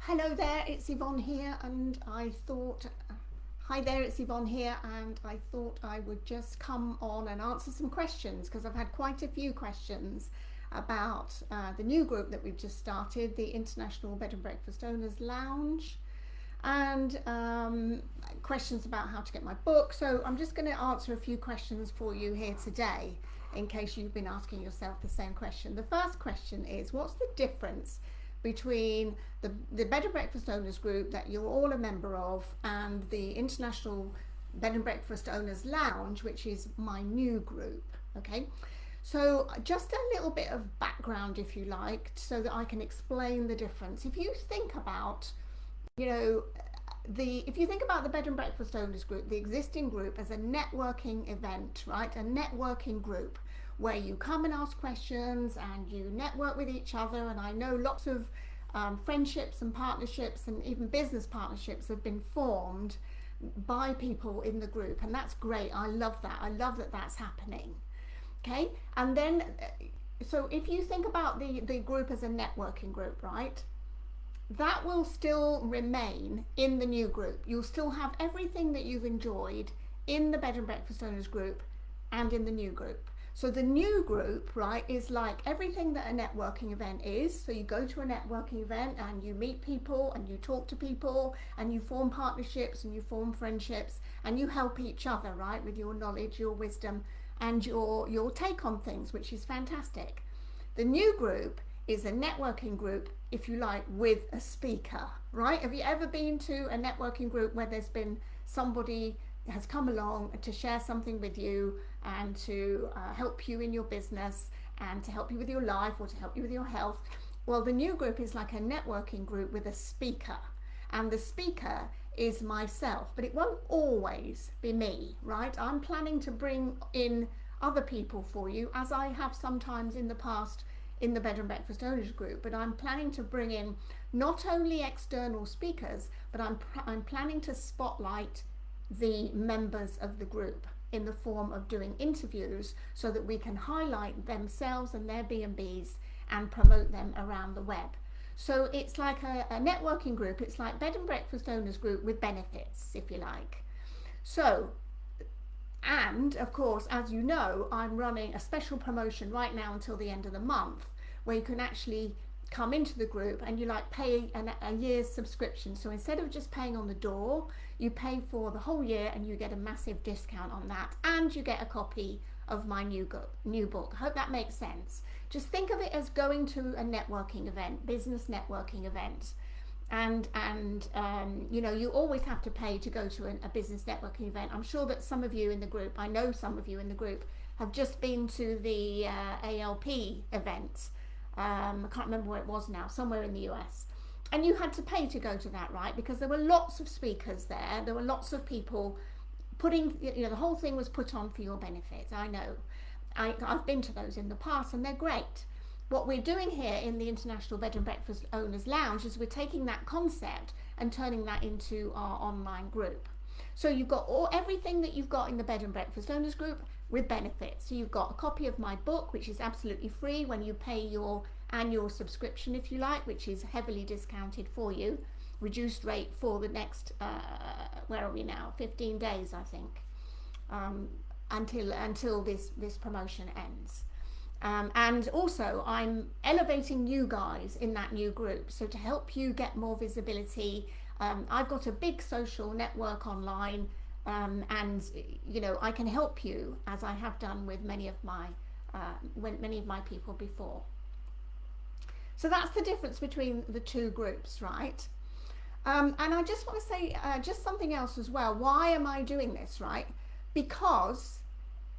Hello there, it's Yvonne here, and I thought, hi there, it's Yvonne here, and I thought I would just come on and answer some questions because I've had quite a few questions about the new group that we've just started, the International Bed and Breakfast Owners Lounge, and questions about how to get my book. So I'm just going to answer a few questions for you here today in case you've been asking yourself the same question. The first question is, what's the difference between the Bed and Breakfast Owners Group that you're all a member of and the International Bed and Breakfast Owners Lounge, which is my new group? Okay, so just a little bit of background, if you like, so that I can explain the difference. If you think about, if you think about the Bed and Breakfast Owners Group, the existing group, as a networking event, right? A networking group where you come and ask questions and you network with each other. And I know lots of friendships and partnerships and even business partnerships have been formed by people in the group, and that's great. I love that. I love that that's happening. Okay, and then so if you think about the group as a networking group, right, that will still remain in the new group. You'll still have everything that you've enjoyed in the Bed and Breakfast Owners Group and in the new group. So the new group, right, is like everything that a networking event is. So you go to a networking event and you meet people and you talk to people and you form partnerships and you form friendships and you help each other, right, with your knowledge, your wisdom, and your take on things, which is fantastic. The new group is a networking group, if you like, with a speaker, right? Have you ever been to a networking group where there's been somebody has come along to share something with you and to help you in your business and to help you with your life or to help you with your health? Well, the new group is like a networking group with a speaker, and the speaker is myself, but it won't always be me, right? I'm planning to bring in other people for you, as I have sometimes in the past in the Bed and Breakfast Owners Group, but I'm planning to bring in not only external speakers, but I'm planning to spotlight the members of the group in the form of doing interviews so that we can highlight themselves and their B&Bs and promote them around the web. So it's like a networking group. It's like Bed and Breakfast Owners Group with benefits, if you like. So, and of course, as you know, I'm running a special promotion right now until the end of the month where you can actually come into the group and you like pay a year's subscription. So instead of just paying on the door, you pay for the whole year and you get a massive discount on that, and you get a copy of my new book. I hope that makes sense. Just think of it as going to a networking event, business networking event, and you always have to pay to go to a business networking event. I'm sure that some of you in the group, I know some of you in the group, have just been to the ALP event. I can't remember where it was now, somewhere in the US. And you had to pay to go to that, right? Because there were lots of speakers there. There were lots of people putting, the whole thing was put on for your benefit. I know. I've been to those in the past and they're great. What we're doing here in the International Bed and Breakfast Owners Lounge is we're taking that concept and turning that into our online group. So you've got everything that you've got in the Bed and Breakfast Owners Group with benefits. So you've got a copy of my book, which is absolutely free when you pay your annual subscription, if you like, which is heavily discounted for you, reduced rate for the next, where are we now? 15 days, I think, until this promotion ends. And also I'm elevating you guys in that new group. So to help you get more visibility, I've got a big social network online, and I can help you, as I have done with many of my people before. So that's the difference between the two groups, right? And I just want to say just something else as well. Why am I doing this, right? Because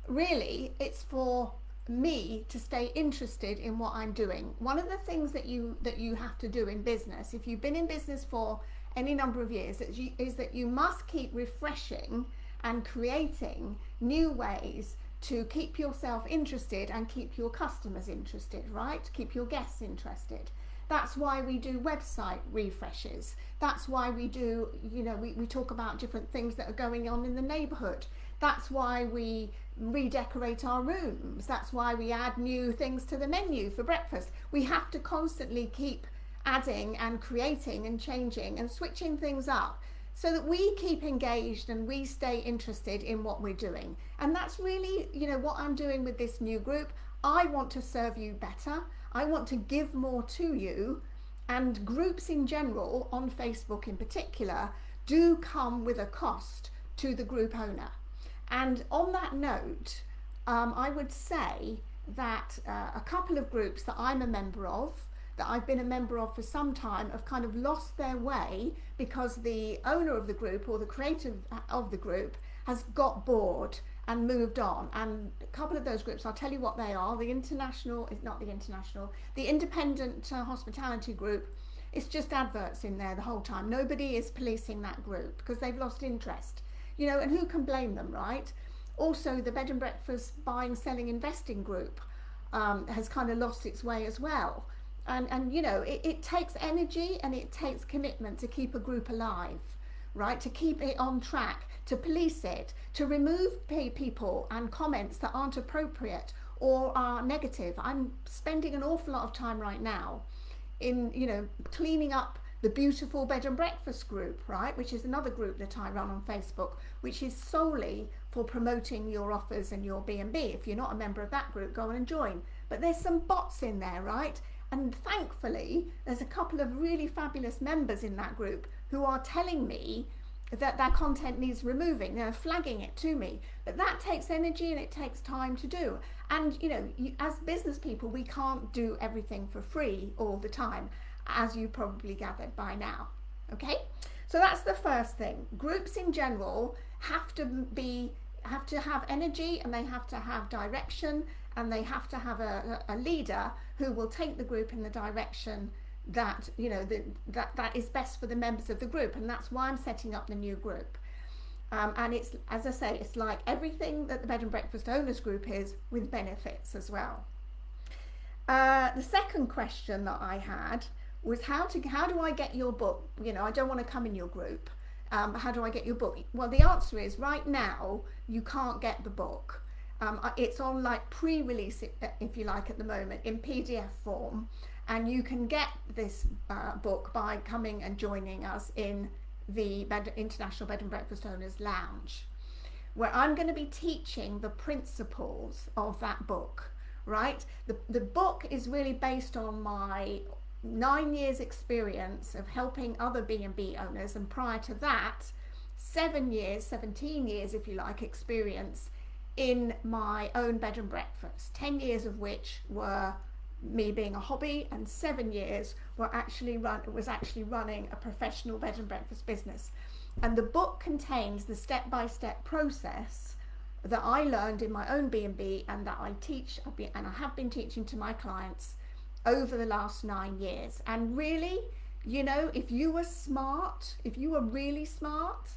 really it's for me to stay interested in what I'm doing. One of the things that you have to do in business, if you've been in business for any number of years, is that you must keep refreshing and creating new ways to keep yourself interested and keep your customers interested, right? Keep your guests interested. That's why we do website refreshes. That's why we do, we talk about different things that are going on in the neighborhood. That's why we redecorate our rooms. That's why we add new things to the menu for breakfast. We have to constantly keep adding and creating and changing and switching things up so that we keep engaged and we stay interested in what we're doing. And that's really, what I'm doing with this new group. I want to serve you better. I want to give more to you, and groups in general, on Facebook in particular, do come with a cost to the group owner. And on that note, I would say that a couple of groups that I'm a member of, that I've been a member of for some time, have kind of lost their way because the owner of the group or the creator of the group has got bored and moved on. And a couple of those groups, I'll tell you what they are. The independent hospitality group, it's just adverts in there the whole time. Nobody is policing that group because they've lost interest, and who can blame them, right? Also, the bed and breakfast buying, selling, investing group has kind of lost its way as well. And it takes energy and it takes commitment to keep a group alive, right? To keep it on track, to police it, to remove people and comments that aren't appropriate or are negative. I'm spending an awful lot of time right now in, cleaning up the beautiful bed and breakfast group, right? Which is another group that I run on Facebook, which is solely for promoting your offers and your B&B. If you're not a member of that group, go on and join. But there's some bots in there, right? And thankfully, there's a couple of really fabulous members in that group who are telling me that their content needs removing. They're flagging it to me. But that takes energy and it takes time to do. And, as business people, we can't do everything for free all the time, as you probably gathered by now. Okay? So that's the first thing. Groups in general have to have energy, and they have to have direction, and they have to have a leader who will take the group in the direction that that is best for the members of the group. And that's why I'm setting up the new group. And it's, as I say, it's like everything that the Bed and Breakfast Owners Group is, with benefits as well. The second question that I had was how do I get your book? I don't want to come in your group. How do I get your book? Well, the answer is right now you can't get the book. It's on like pre-release, if you like, at the moment in PDF form, and you can get this book by coming and joining us in the International Bed and Breakfast Owners Lounge, where I'm going to be teaching the principles of that book, right? The book is really based on my 9 years experience of helping other B&B owners, and prior to that 17 years if you like experience in my own bed and breakfast, 10 years of which were me being a hobby, and 7 years was actually running a professional bed and breakfast business. And the book contains the step-by-step process that I learned in my own B&B and that I teach and I have been teaching to my clients over the last 9 years. And really, if you were smart, if you were really smart,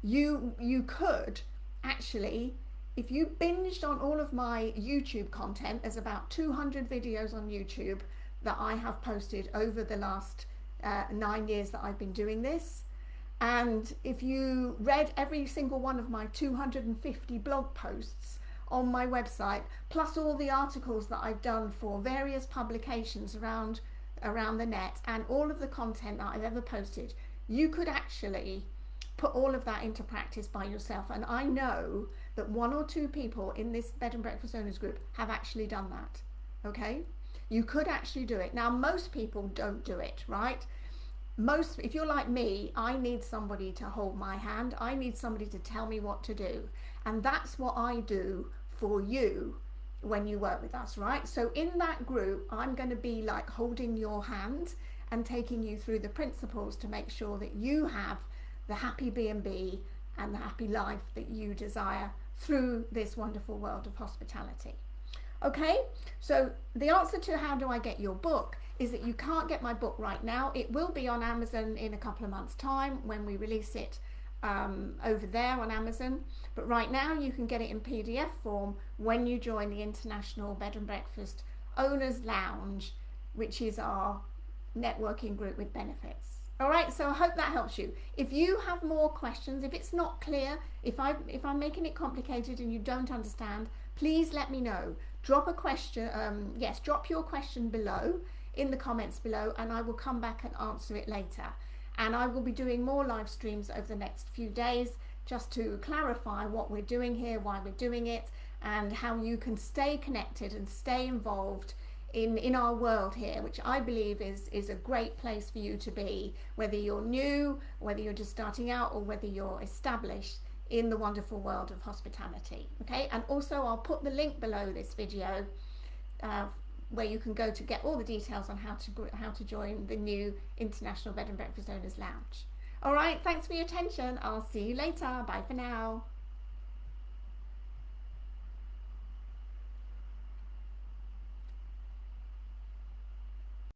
you could actually, if you binged on all of my YouTube content, there's about 200 videos on YouTube that I have posted over the last 9 years that I've been doing this. And if you read every single one of my 250 blog posts on my website, plus all the articles that I've done for various publications around the net, and all of the content that I've ever posted, you could actually put all of that into practice by yourself. And I know that 1 or 2 people in this Bed and Breakfast Owners Group have actually done that. Okay, you could actually do it. Now, most people don't do it, right? If you're like me, I need somebody to hold my hand. I need somebody to tell me what to do. And that's what I do for you when you work with us, right? So in that group, I'm going to be like holding your hand and taking you through the principles to make sure that you have the happy B&B and the happy life that you desire through this wonderful world of hospitality. Okay, so the answer to how do I get your book is that you can't get my book right now. It will be on Amazon in a couple of months' time when we release it over there on Amazon. But right now you can get it in PDF form when you join the International Bed and Breakfast Owners Lounge, which is our networking group with benefits. All right, so I hope that helps you. If you have more questions, if it's not clear, if I'm making it complicated and you don't understand, please let me know. Drop a question, drop your question below in the comments below, and I will come back and answer it later. And I will be doing more live streams over the next few days just to clarify what we're doing here, why we're doing it, and how you can stay connected and stay involved in our world here, which I believe is a great place for you to be, whether you're new, whether you're just starting out, or whether you're established in the wonderful world of hospitality. Okay, and also I'll put the link below this video where you can go to get all the details on how to join the new International Bed and Breakfast Owners Lounge. All right, thanks for your attention. I'll see you later. Bye for now.